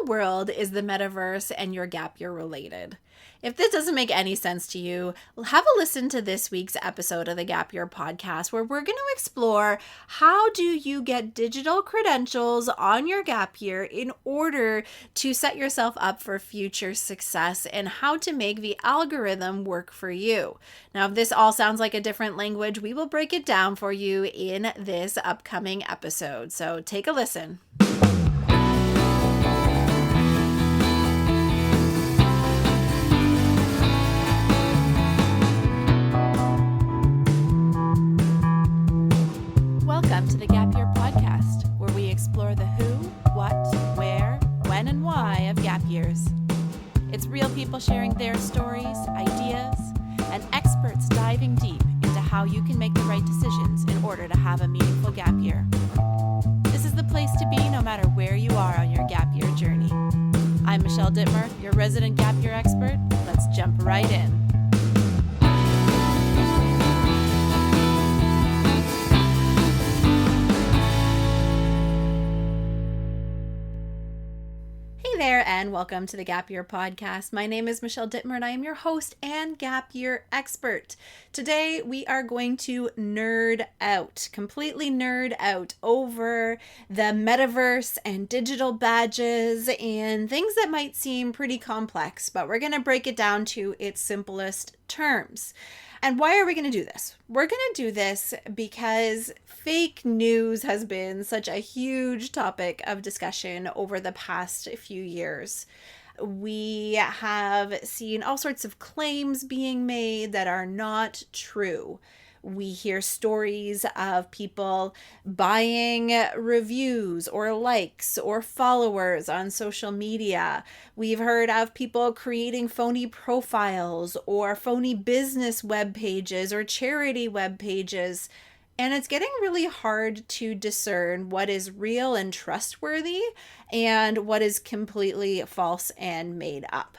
the world is the metaverse and your gap year related? If this doesn't make any sense to you, have a listen to this week's episode of the Gap Year podcast, where we're going to explore how do you get digital credentials on your gap year in order to set yourself up for future success and how to make the algorithm work for you. Now, if this all sounds like a different language, we will break it down for you in this upcoming episode. So take a listen. Welcome to the Gap Year podcast, where we explore the who, what, where, when, and why of gap years. It's real people sharing their stories, ideas, and experts diving deep into how you can make the right decisions in order to have a meaningful gap year. This is the place to be no matter where you are on your gap year journey. I'm Michelle Dittmer, your resident gap year expert. Let's jump right in. There and welcome to the Gap Year podcast. My name is Michelle Dittmer and I am your host and Gap Year expert. Today we are going to completely nerd out over the metaverse and digital badges and things that might seem pretty complex, but we're going to break it down to its simplest terms. And why are we going to do this? We're going to do this because fake news has been such a huge topic of discussion over the past few years. We have seen all sorts of claims being made that are not true. We hear stories of people buying reviews or likes or followers on social media. We've heard of people creating phony profiles or phony business web pages or charity web pages. And it's getting really hard to discern what is real and trustworthy and what is completely false and made up.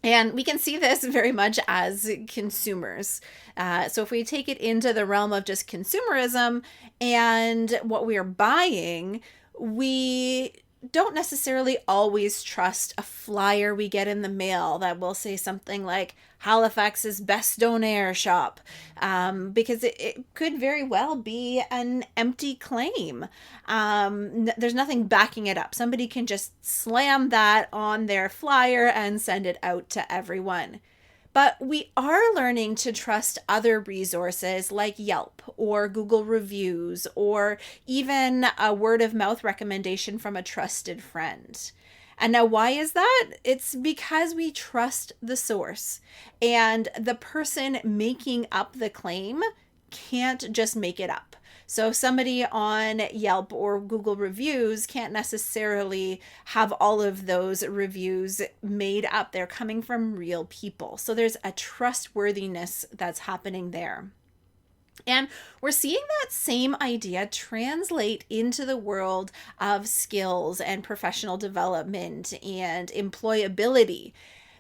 And we can see this very much as consumers. So if we take it into the realm of just consumerism and what we are buying, we don't necessarily always trust a flyer we get in the mail that will say something like Halifax's best donaire shop, because it could very well be an empty claim. There's nothing backing it up. Somebody can just slam that on their flyer and send it out to everyone. But we are learning to trust other resources like Yelp or Google reviews or even a word of mouth recommendation from a trusted friend. And now why is that? It's because we trust the source, and the person making up the claim can't just make it up. So somebody on Yelp or Google reviews can't necessarily have all of those reviews made up. They're coming from real people. So there's a trustworthiness that's happening there. And we're seeing that same idea translate into the world of skills and professional development and employability.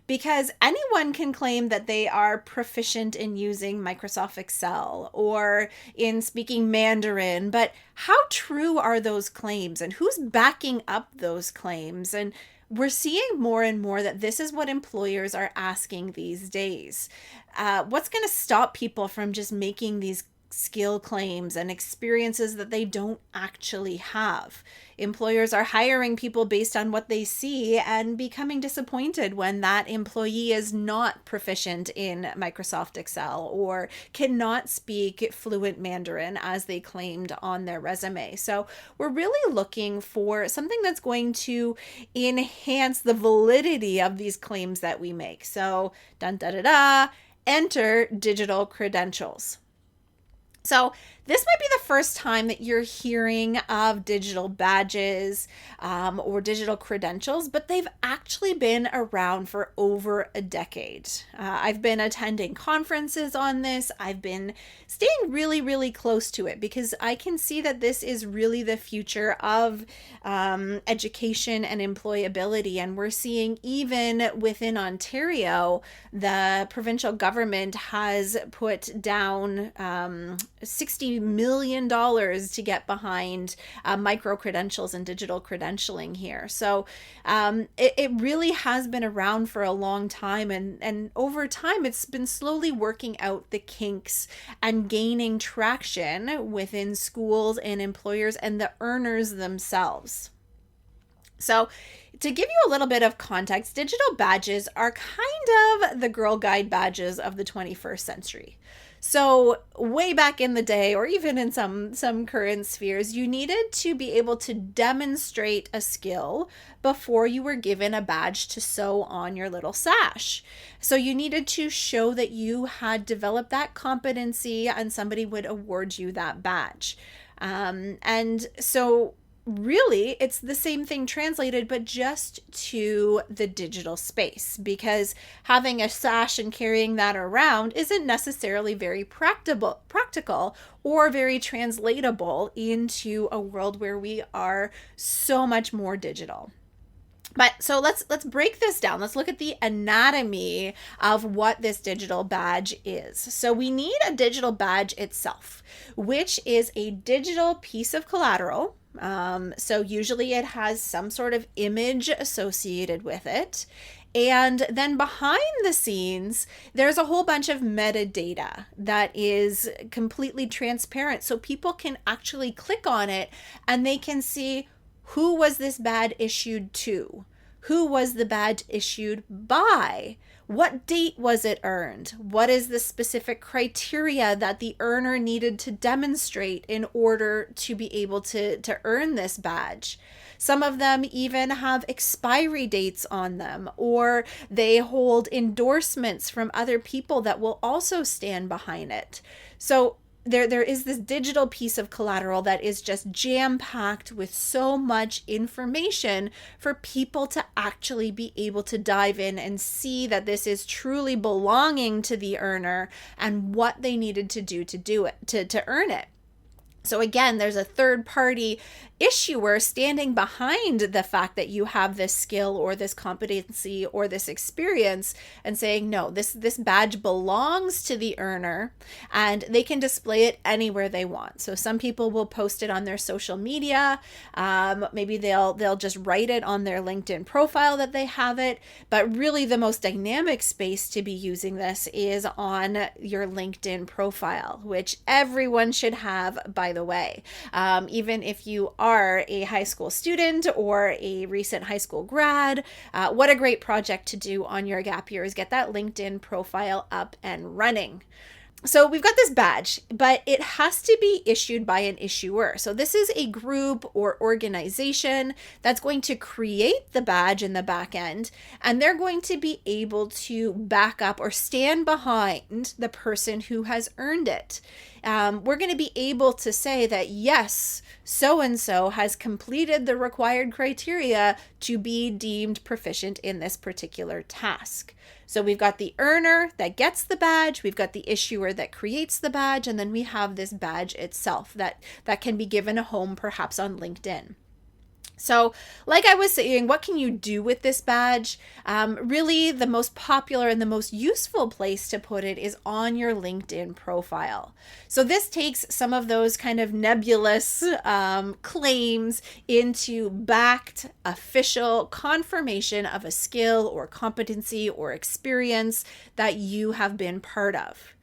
Because anyone can claim that they are proficient in using Microsoft Excel or in speaking Mandarin, but how true are those claims and who's backing up those claims? And we're seeing more and more that this is what employers are asking these days. What's going to stop people from just making these skill claims and experiences that they don't actually have? Employers are hiring people based on what they see and becoming disappointed when that employee is not proficient in Microsoft Excel or cannot speak fluent Mandarin as they claimed on their resume. So we're really looking for something that's going to enhance the validity of these claims that we make. So enter digital credentials. So this might be the first time that you're hearing of digital badges or digital credentials, but they've actually been around for over a decade. I've been attending conferences on this. I've been staying really, really close to it because I can see that this is really the future of education and employability. And we're seeing even within Ontario, the provincial government has put down $60 million to get behind micro credentials and digital credentialing here. So it really has been around for a long time. And over time, it's been slowly working out the kinks and gaining traction within schools and employers and the earners themselves. So to give you a little bit of context, digital badges are kind of the Girl Guide badges of the 21st century. So way back in the day, or even in some current spheres, you needed to be able to demonstrate a skill before you were given a badge to sew on your little sash. So you needed to show that you had developed that competency and somebody would award you that badge. And so really, it's the same thing translated, but just to the digital space, because having a sash and carrying that around isn't necessarily very practical or very translatable into a world where we are so much more digital. But so let's break this down. Let's look at the anatomy of what this digital badge is. So we need a digital badge itself, which is a digital piece of collateral. So usually it has some sort of image associated with it. And then behind the scenes, there's a whole bunch of metadata that is completely transparent. So people can actually click on it and they can see, who was this badge issued to? Who was the badge issued by? What date was it earned? What is the specific criteria that the earner needed to demonstrate in order to be able to earn this badge? Some of them even have expiry dates on them, or they hold endorsements from other people that will also stand behind it. So there is this digital piece of collateral that is just jam-packed with so much information for people to actually be able to dive in and see that this is truly belonging to the earner and what they needed to do it to earn it. So again, there's a third party issuer standing behind the fact that you have this skill or this competency or this experience and saying, no, this badge belongs to the earner and they can display it anywhere they want. So some people will post it on their social media. Maybe they'll just write it on their LinkedIn profile that they have it. But really the most dynamic space to be using this is on your LinkedIn profile, which everyone should have, by the way. Even if you are a high school student or a recent high school grad, what a great project to do on your gap year is get that LinkedIn profile up and running. So we've got this badge, but it has to be issued by an issuer. So this is a group or organization that's going to create the badge in the back end, and they're going to be able to back up or stand behind the person who has earned it. We're going to be able to say that, yes, so-and-so has completed the required criteria to be deemed proficient in this particular task. So we've got the earner that gets the badge, we've got the issuer that creates the badge, and then we have this badge itself that can be given a home perhaps on LinkedIn. So like I was saying, what can you do with this badge? Really, the most popular and the most useful place to put it is on your LinkedIn profile. So this takes some of those kind of nebulous claims into backed, official confirmation of a skill or competency or experience that you have been part of.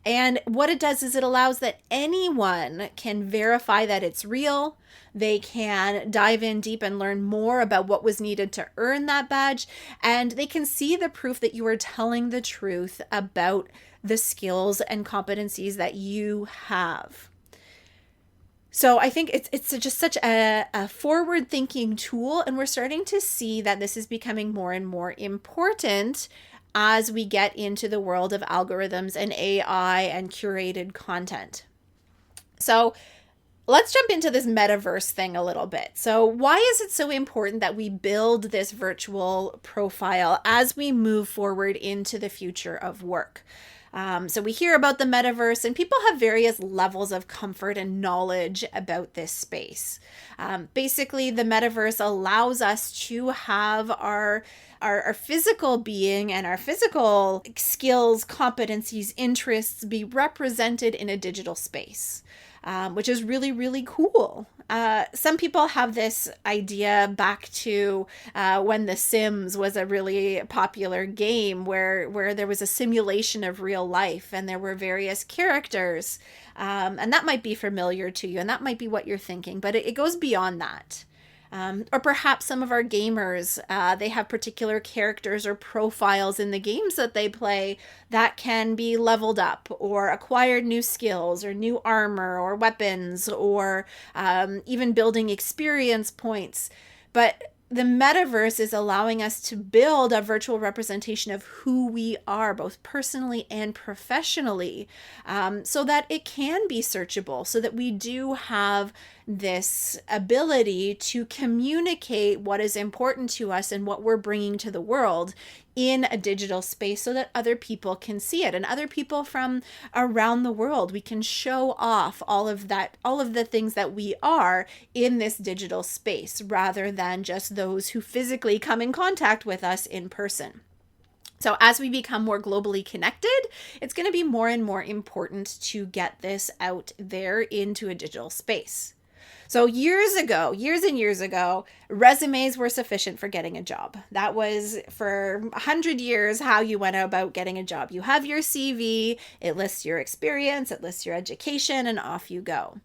And what it does is it allows that anyone can verify that it's real. They can dive in deep and learn more about what was needed to earn that badge. And they can see the proof that you are telling the truth about the skills and competencies that you have. So I think it's just such a forward-thinking tool. And we're starting to see that this is becoming more and more important as we get into the world of algorithms and AI and curated content. So let's jump into this metaverse thing a little bit. So why is it so important that we build this virtual profile as we move forward into the future of work? So we hear about the metaverse, and people have various levels of comfort and knowledge about this space. Basically, the metaverse allows us to have our physical being and our physical skills, competencies, interests be represented in a digital space, which is really, really cool. Some people have this idea back to when The Sims was a really popular game where there was a simulation of real life and there were various characters. And that might be familiar to you and that might be what you're thinking, but it goes beyond that. Or perhaps some of our gamers, they have particular characters or profiles in the games that they play that can be leveled up or acquired new skills or new armor or weapons or even building experience points. But the metaverse is allowing us to build a virtual representation of who we are, both personally and professionally, so that it can be searchable, so that we do have this ability to communicate what is important to us and what we're bringing to the world in a digital space so that other people can see it, and other people from around the world. We can show off all of the things that we are in this digital space rather than just those who physically come in contact with us in person. So as we become more globally connected, it's going to be more and more important to get this out there into a digital space. So years and years ago, resumes were sufficient for getting a job. That was for 100 years how you went about getting a job. You have your CV, it lists your experience, it lists your education, and off you go.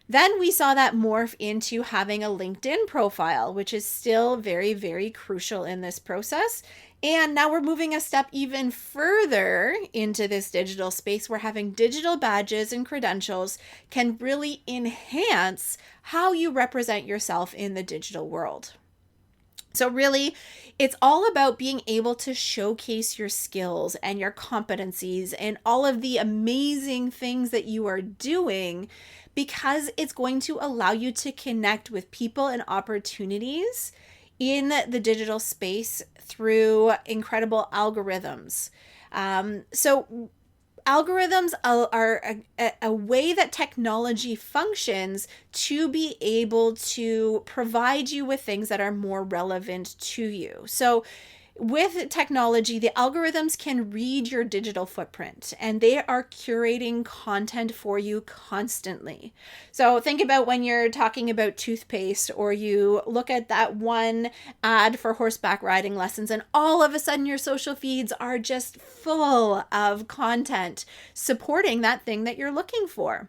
Then we saw that morph into having a LinkedIn profile, which is still very, very crucial in this process. And now we're moving a step even further into this digital space where having digital badges and credentials can really enhance how you represent yourself in the digital world. So really, it's all about being able to showcase your skills and your competencies and all of the amazing things that you are doing, because it's going to allow you to connect with people and opportunities in the digital space through incredible algorithms. So algorithms are a way that technology functions to be able to provide you with things that are more relevant to you. So with technology, the algorithms can read your digital footprint and they are curating content for you constantly. So think about when you're talking about toothpaste or you look at that one ad for horseback riding lessons and all of a sudden your social feeds are just full of content supporting that thing that you're looking for.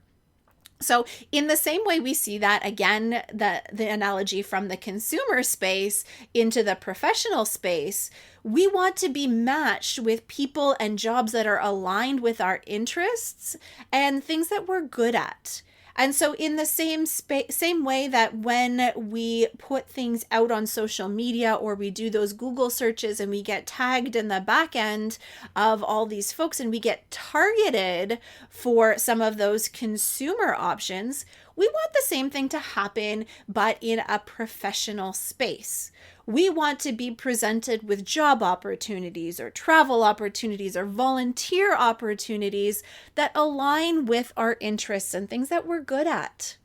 So in the same way we see that, again, the analogy from the consumer space into the professional space, we want to be matched with people and jobs that are aligned with our interests and things that we're good at. And so in the same way that when we put things out on social media or we do those Google searches and we get tagged in the back end of all these folks and we get targeted for some of those consumer options, we want the same thing to happen, but in a professional space. We want to be presented with job opportunities or travel opportunities or volunteer opportunities that align with our interests and things that we're good at.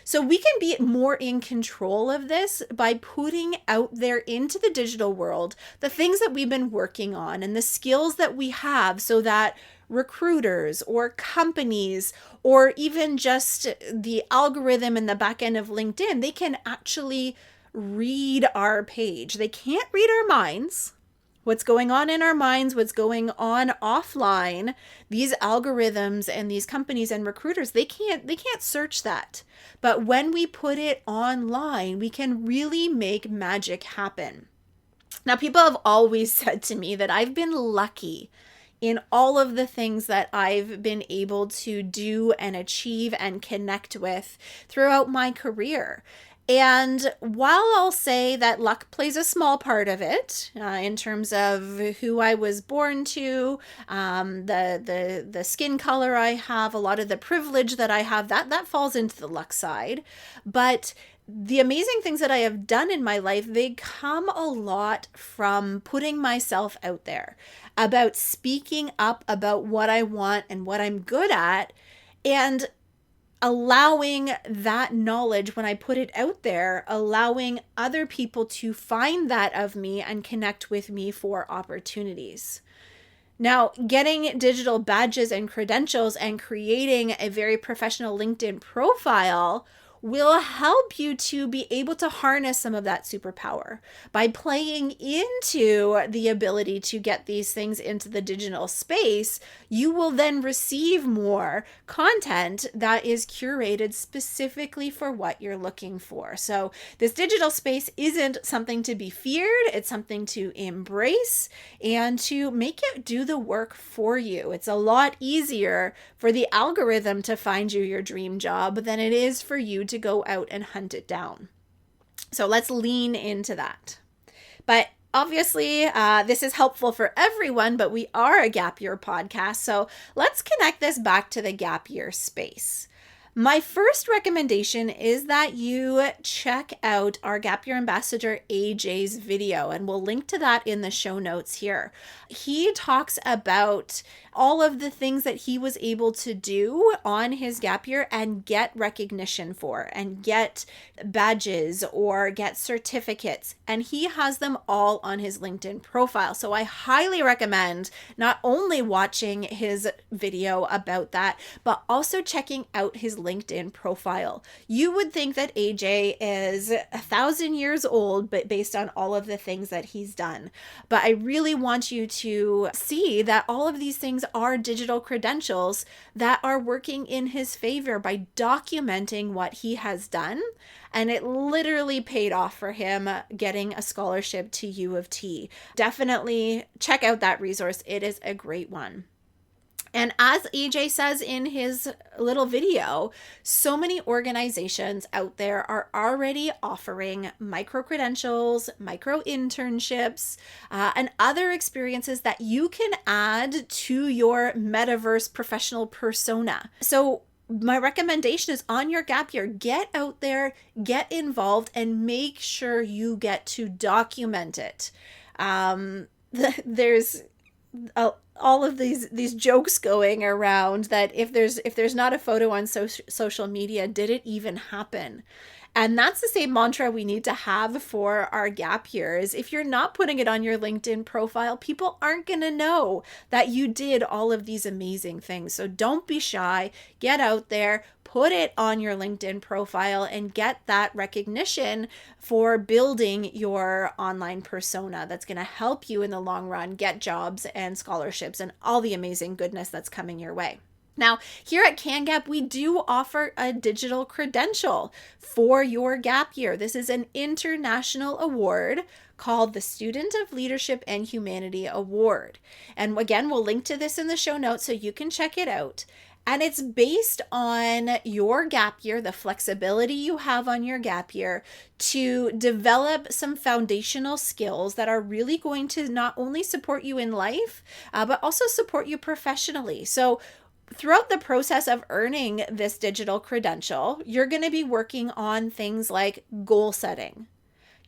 So we can be more in control of this by putting out there into the digital world the things that we've been working on and the skills that we have, so that recruiters or companies or even just the algorithm in the back end of LinkedIn, they can actually read our page. They can't read our minds. What's going on in our minds, what's going on offline, these algorithms and these companies and recruiters, they can't search that. But when we put it online, we can really make magic happen. Now, people have always said to me that I've been lucky in all of the things that I've been able to do and achieve and connect with throughout my career. And while I'll say that luck plays a small part of it, in terms of who I was born to, the skin color I have, a lot of the privilege that I have, that falls into the luck side. But the amazing things that I have done in my life, they come a lot from putting myself out there, about speaking up about what I want and what I'm good at, and allowing that knowledge when I put it out there, allowing other people to find that of me and connect with me for opportunities. Now, getting digital badges and credentials and creating a very professional LinkedIn profile will help you to be able to harness some of that superpower by playing into the ability to get these things into the digital space. You will then receive more content that is curated specifically for what you're looking for. So this digital space isn't something to be feared. It's something to embrace and to make it do the work for you. It's a lot easier for the algorithm to find you your dream job than it is for you to go out and hunt it down. So let's lean into that. But obviously, this is helpful for everyone, but we are a gap year podcast. So let's connect this back to the gap year space. My first recommendation is that you check out our Gap Year Ambassador AJ's video, and we'll link to that in the show notes here. He talks about all of the things that he was able to do on his gap year and get recognition for, and get badges or get certificates. And he has them all on his LinkedIn profile. So I highly recommend not only watching his video about that, but also checking out his LinkedIn profile. You would think that AJ is 1,000 years old, but based on all of the things that he's done. But I really want you to see that all of these things are digital credentials that are working in his favor by documenting what he has done. And it literally paid off for him getting a scholarship to U of T. Definitely check out that resource. It is a great one. And as AJ says in his little video, so many organizations out there are already offering micro credentials, micro internships, and other experiences that you can add to your metaverse professional persona. So my recommendation is on your gap year, get out there, get involved, and make sure you get to document it. There's all of these jokes going around that if there's not a photo on social media, did it even happen? And that's the same mantra we need to have for our gap years. If you're not putting it on your LinkedIn profile, people aren't going to know that you did all of these amazing things. So don't be shy. Get out there, put it on your LinkedIn profile, and get that recognition for building your online persona that's going to help you in the long run get jobs and scholarships and all the amazing goodness that's coming your way. Now, here at CanGap, we do offer a digital credential for your gap year. This is an international award called the Student of Leadership and Humanity Award. And again, we'll link to this in the show notes so you can check it out. And it's based on your gap year, the flexibility you have on your gap year to develop some foundational skills that are really going to not only support you in life, but also support you professionally. So throughout the process of earning this digital credential, you're going to be working on things like goal setting.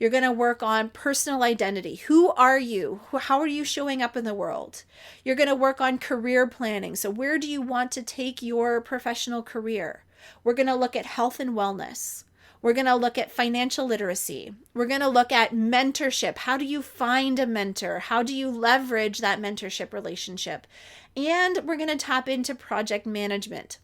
You're going to work on personal identity. Who are you? How are you showing up in the world? You're going to work on career planning. So where do you want to take your professional career? We're going to look at health and wellness. We're going to look at financial literacy. We're going to look at mentorship. How do you find a mentor? How do you leverage that mentorship relationship? And we're going to tap into project management.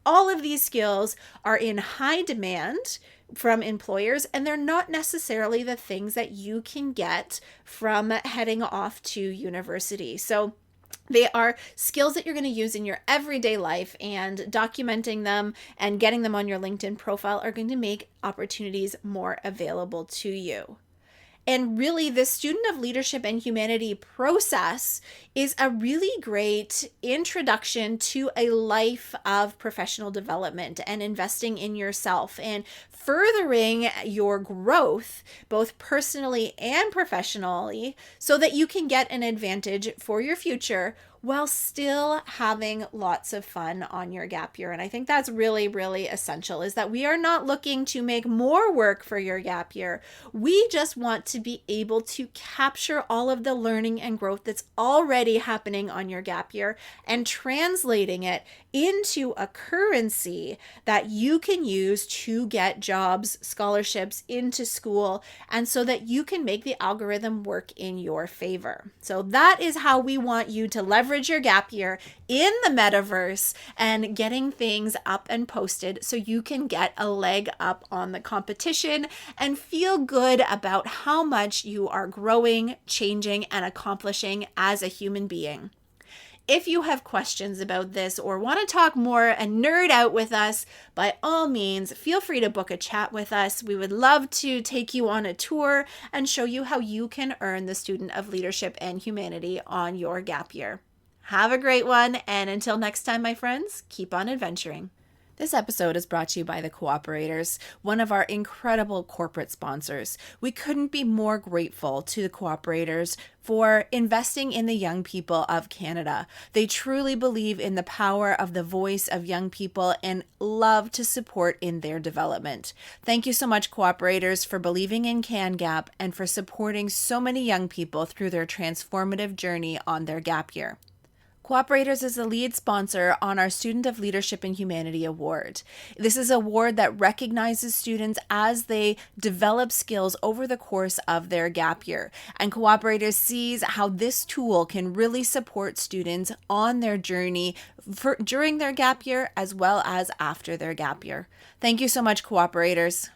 All of these skills are in high demand from employers, and they're not necessarily the things that you can get from heading off to university. So they are skills that you're going to use in your everyday life, and documenting them and getting them on your LinkedIn profile are going to make opportunities more available to you. And really, the Student of Leadership and Humanity process is a really great introduction to a life of professional development and investing in yourself and furthering your growth, both personally and professionally, so that you can get an advantage for your future while still having lots of fun on your gap year. And I think that's really, really essential, is that we are not looking to make more work for your gap year. We just want to be able to capture all of the learning and growth that's already happening on your gap year and translating it into a currency that you can use to get jobs, scholarships into school, and so that you can make the algorithm work in your favor. So that is how we want you to leverage your gap year in the metaverse and getting things up and posted so you can get a leg up on the competition and feel good about how much you are growing, changing, and accomplishing as a human being. If you have questions about this or want to talk more and nerd out with us, by all means, feel free to book a chat with us. We would love to take you on a tour and show you how you can earn the Student of Leadership and Humanity on your gap year. Have a great one, and until next time, my friends, keep on adventuring. This episode is brought to you by the Cooperators, one of our incredible corporate sponsors. We couldn't be more grateful to the Cooperators for investing in the young people of Canada. They truly believe in the power of the voice of young people and love to support in their development. Thank you so much, Cooperators, for believing in CanGap and for supporting so many young people through their transformative journey on their gap year. Cooperators is the lead sponsor on our Student of Leadership and Humanity Award. This is an award that recognizes students as they develop skills over the course of their gap year. And Cooperators sees how this tool can really support students on their journey during their gap year as well as after their gap year. Thank you so much, Cooperators.